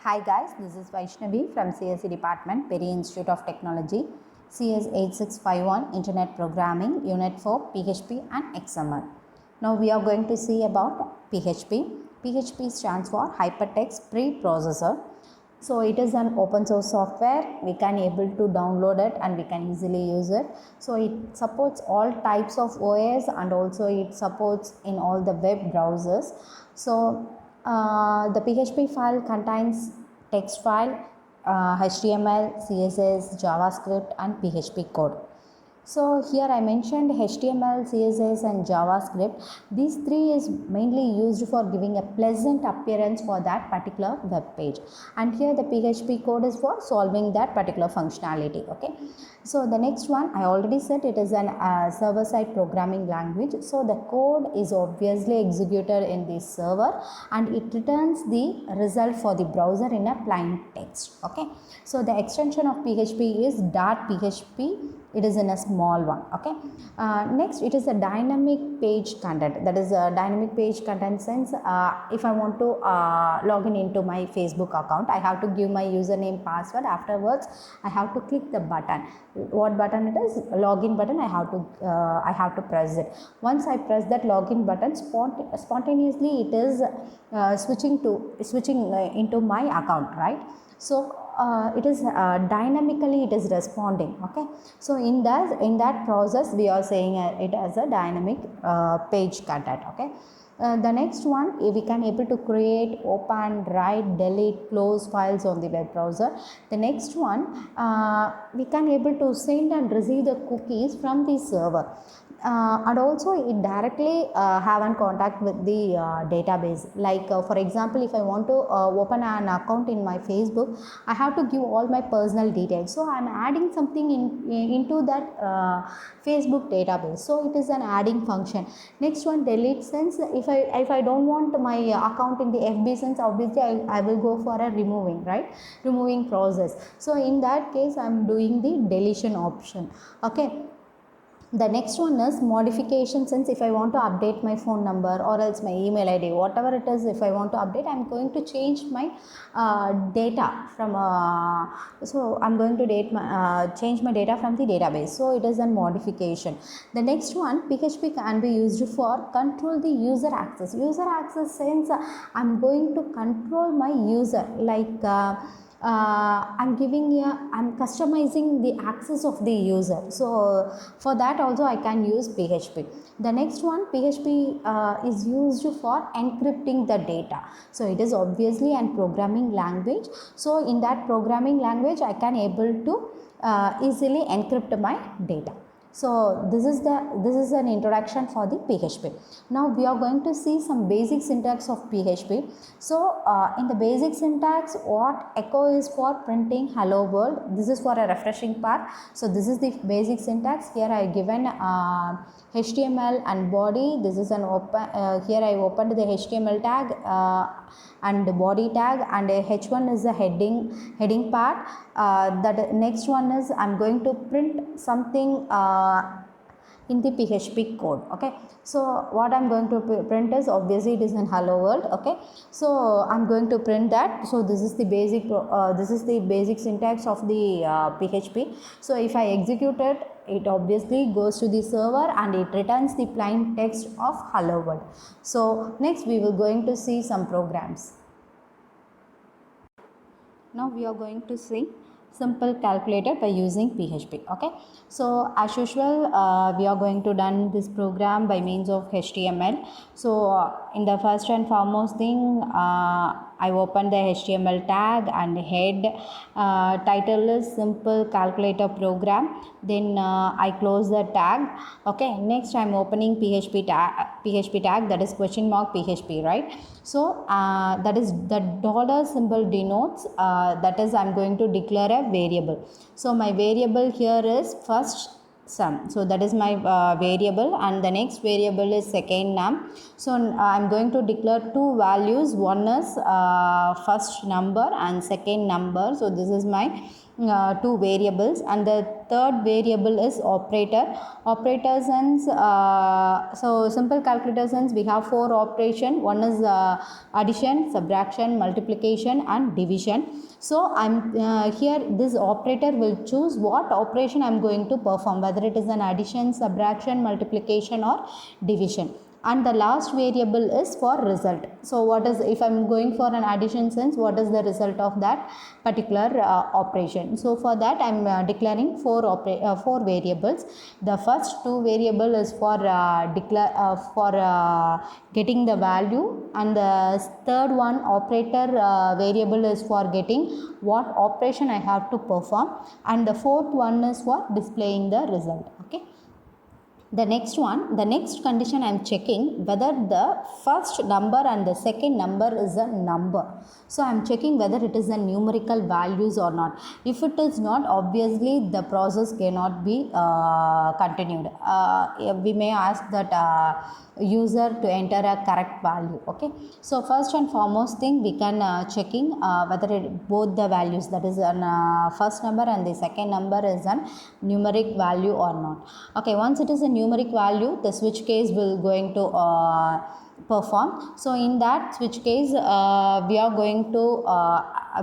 Hi guys, this is Vaishnavi from CSE Department, Peri Institute of Technology, CS 8651 Internet Programming, Unit 4, PHP and XML. Now we are going to see about PHP. PHP stands for Hypertext Preprocessor. So it is an open source software. We can able to download it and we can easily use it. So it supports all types of OS and also it supports in all the web browsers. So the PHP file contains text file, HTML, CSS, JavaScript and PHP code. So here I mentioned HTML, CSS and JavaScript. These three is mainly used for giving a pleasant appearance for that particular web page. And here the PHP code is for solving that particular functionality. Okay. So the next one I already said it is an server-side programming language. So the code is obviously executed in the server and it returns the result for the browser in a plain text. Okay. So the extension of PHP is .php. It is in a small one. Okay. Next, it is a dynamic page content. That is a dynamic page content sense. If I want to log in into my Facebook account, I have to give my username, password. Afterwards, I have to click the button. What button it is? Login button. I have to press it. Once I press that login button, spontaneously it is switching into my account, right? So it is dynamically it is responding. Okay, so in that process we are saying it as a dynamic page content. Okay. The next one, we can able to create, open, write, delete, close files on the web browser. The next one, we can able to send and receive the cookies from the server. And also it directly have an contact with the database. Like for example, if I want to open an account in my Facebook, I have to give all my personal details. So I am adding something into that Facebook database. So it is an adding function. Next one, delete sense. If I don't want my account in the FB sense, obviously I will go for a removing process. So in that case, I am doing the deletion option. Okay. The next one is modification sense. If I want to update my phone number or else my email ID, whatever it is, if I want to update, I am going to change my data from so I am going to change my data from the database. So it is a modification. The next one, PHP can be used for control the user access. User access sense, I am going to control my user, like I'm customizing the access of the user. So for that also I can use PHP. The next one, PHP is used for encrypting the data. So it is obviously an programming language. So in that programming language I can able to easily encrypt my data. So this is an introduction for the PHP. Now we are going to see some basic syntax of PHP. So in the basic syntax, what echo is for printing hello world. This is for a refreshing part. So this is the basic syntax. Here I given HTML and body. This is an open. Here I opened the HTML tag and the body tag, and H1 is the heading part. That next one is I'm going to print something in the PHP code. Okay, so what I'm going to print is obviously it is in hello world. Okay, so I'm going to print that. So this is the basic syntax of the PHP. So if I execute it, it obviously goes to the server and it returns the plain text of hello world. So next we will going to see some programs. Now we are going to see simple calculator by using PHP. Okay, so as usual we are going to done this program by means of HTML. So in the first and foremost thing, I open the HTML tag and head. Title is simple calculator program. Then I close the tag. Okay, next I am opening PHP tag, that is question mark PHP, right? So that is the dollar symbol denotes that is I am going to declare a variable. So my variable here is first sum. So that is my variable, and the next variable is second num. So I'm going to declare two values. One is first number and second number. So this is my two variables, and the third variable is operator. Operator sense, so simple calculator sense, we have 4 operation. One is addition, subtraction, multiplication and division. So I'm here this operator will choose what operation I'm going to perform, whether it is an addition, subtraction, multiplication or division. And the last variable is for result. So what is, if I'm going for an addition sense, what is the result of that particular operation? So for that I'm declaring 4 variables. The first 2 variable is for getting the value, and the third one operator variable is for getting what operation I have to perform, and the fourth one is for displaying the result. Okay. The next one, the next condition I am checking whether the first number and the second number is a number. So I am checking whether it is a numerical values or not. If it is not, obviously the process cannot be continued. We may ask that user to enter a correct value. Okay. So first and foremost thing, we can checking whether both the values, that is an first number and the second number is an numeric value or not. Okay. Once it is a numeric value, the switch case will going to perform. So in that switch case, we are going to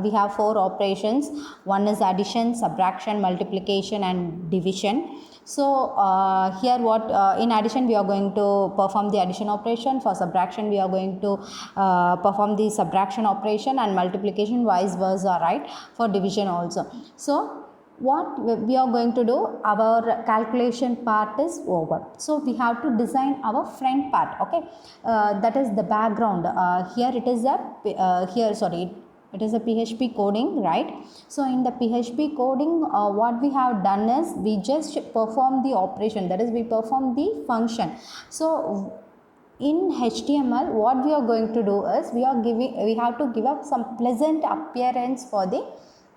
we have 4 operations. One is addition, subtraction, multiplication and division. So here what in addition we are going to perform the addition operation. For subtraction we are going to perform the subtraction operation, and multiplication vice versa, right, for division also. So what we are going to do, our calculation part is over. So we have to design our front part. Okay, that is the background. Here it is a it is a PHP coding, right? So in the PHP coding, what we have done is we just perform the operation, that is we perform the function. So in HTML, what we are going to do is we have to give up some pleasant appearance for the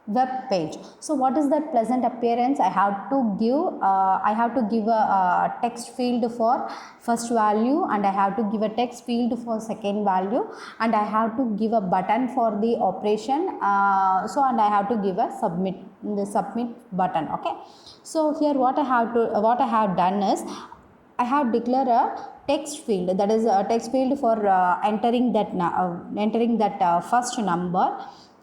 web page. So what is that pleasant appearance? I have to give a text field for first value, and I have to give a text field for second value, and I have to give a button for the operation, and I have to give a submit button. Okay. So here what I have done is I have declared a text field, that is a text field for entering that first number,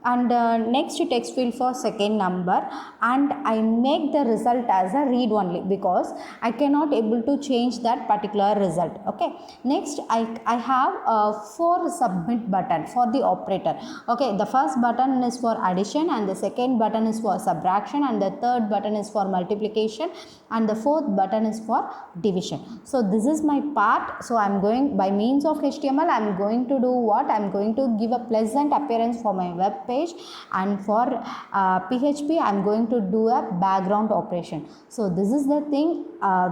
and next text field for second number, and I make the result as a read only, because I cannot able to change that particular result. Okay. Next I have 4 submit button for the operator. Okay. The first button is for addition, and the second button is for subtraction, and the third button is for multiplication, and the fourth button is for division. So this is my part. So I am going by means of HTML, I am going to do what? I am going to give a pleasant appearance for my web page, and for PHP I am going to do a background operation. So this is the thing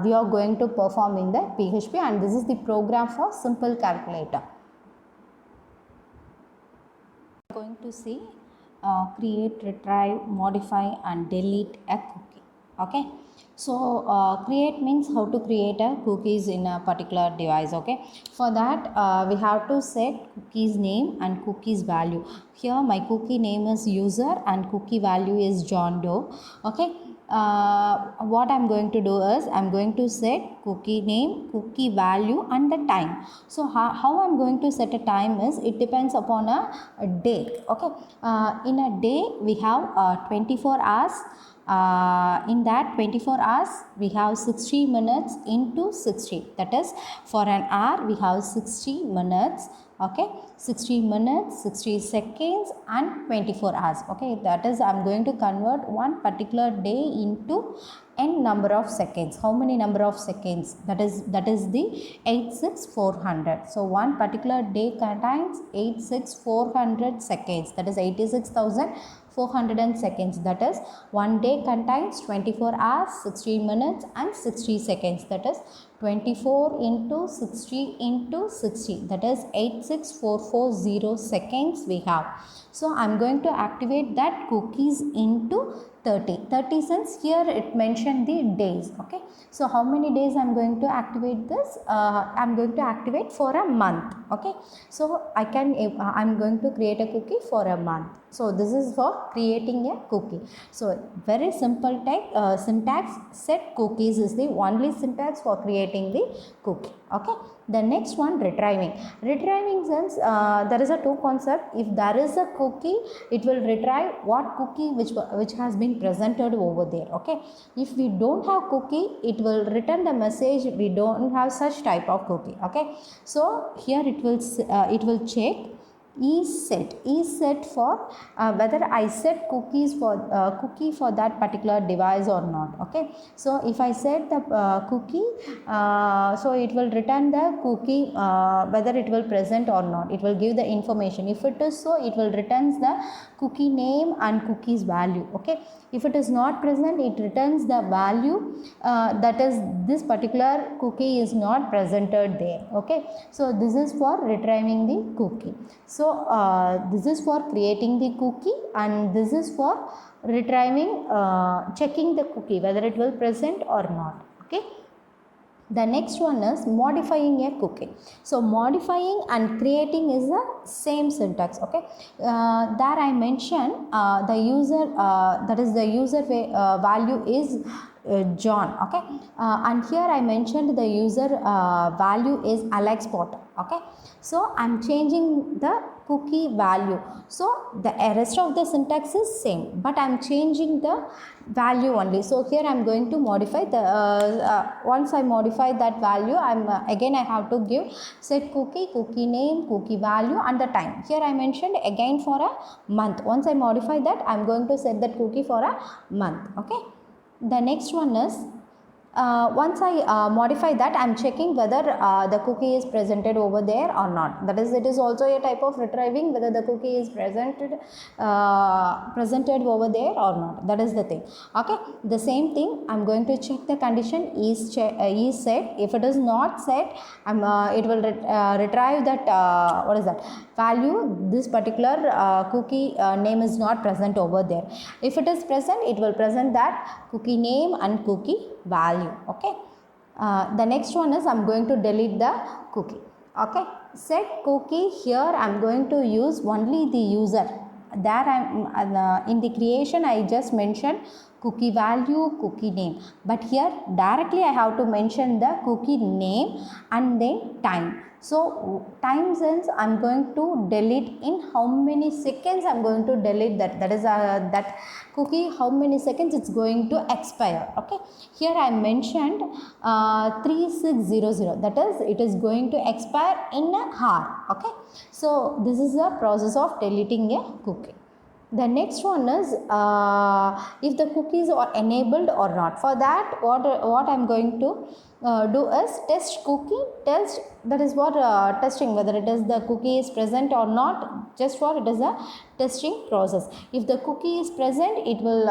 we are going to perform in the PHP, and this is the program for simple calculator. We are going to see create, retrieve, modify and delete a cookie. Okay. So create means how to create a cookies in a particular device. Okay. For that we have to set cookies name and cookies value. Here my cookie name is user and cookie value is John Doe. Okay. What I'm going to do is I'm going to set cookie name, cookie value and the time. So how I'm going to set a time is it depends upon a day. Okay. In a day we have 24 hours. In that 24 hours we have 60 minutes into 60, that is for an hour we have 60 minutes. Okay, 60 minutes, 60 seconds and 24 hours. Okay, that is I'm going to convert one particular day into n number of seconds. How many number of seconds? That is the 86400. So one particular day contains 86400 seconds, that is 86,400 seconds. That is one day contains 24 hours, 60 minutes and 60 seconds. That is 24 into 60 into 60, that is 86440 seconds we have. So I'm going to activate that cookies into 30 cents. Here it mentioned the days. Okay, so how many days I'm going to activate this? I'm going to activate for a month. Okay, so I'm going to create a cookie for a month. So this is for creating a cookie. So very simple syntax. Set cookies is the only syntax for creating the cookie. Okay, the next one, retrieving. Retrieving sense, there is a two concept. If there is a cookie, it will retrieve what cookie which has been presented over there. Okay, if we don't have cookie, it will return the message we don't have such type of cookie. Okay, so here it will check is set for whether I set cookie for that particular device or not. Okay, so if I set the cookie, so it will return the cookie whether it will present or not. It will give the information. If it is so, it will returns the cookie name and cookies value. Okay, if it is not present, it returns the value that is this particular cookie is not presented there. Okay, so this is for retrieving the cookie. So this is for creating the cookie, and this is for retrieving, checking the cookie whether it will present or not. Okay. The next one is modifying a cookie. So modifying and creating is the same syntax. Okay, there I mentioned the user, that is the user value is John. Okay, and here I mentioned the user value is Alex Potter. Okay, so I'm changing the cookie value. So the rest of the syntax is same, but I'm changing the value only. So here I'm going to modify the once I modify that value, again I have to give set cookie name, cookie value, and the time. Here I mentioned again for a month. Once I modify that, I'm going to set that cookie for a month. Okay, the next one is once I modify that, I'm checking whether the cookie is presented over there or not. That is, it is also a type of retrieving whether the cookie is presented over there or not. That is the thing. Okay, the same thing, I'm going to check the condition is set. If it is not set, it will retrieve that what is that value. This particular cookie name is not present over there. If it is present, it will present that cookie name and cookie value. Okay, the next one is I'm going to delete the cookie. Okay, set cookie. Here I'm going to use only the user. There I'm in the creation I just mentioned cookie value, cookie name, but here directly I have to mention the cookie name and then time. So time sense, I'm going to delete in how many seconds I'm going to delete that. That is that cookie, how many seconds it's going to expire. Okay, here I mentioned 3600. That is, it is going to expire in an hour. Okay, so this is the process of deleting a cookie. The next one is if the cookies are enabled or not. For that, what I'm going to do is test cookie test. That is what testing whether it is the cookie is present or not. Just for it is a testing process. If the cookie is present, it will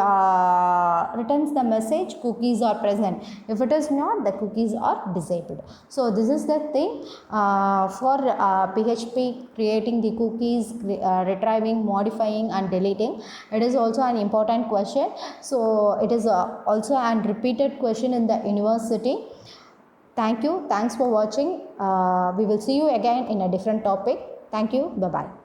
returns the message cookies are present. If it is not, the cookies are disabled. So this is the thing for PHP, creating the cookies, retrieving, modifying and deleting. It is also an important question. So it is also a repeated question in the university. Thank you. Thanks for watching. We will see you again in a different topic. Thank you. Bye-bye.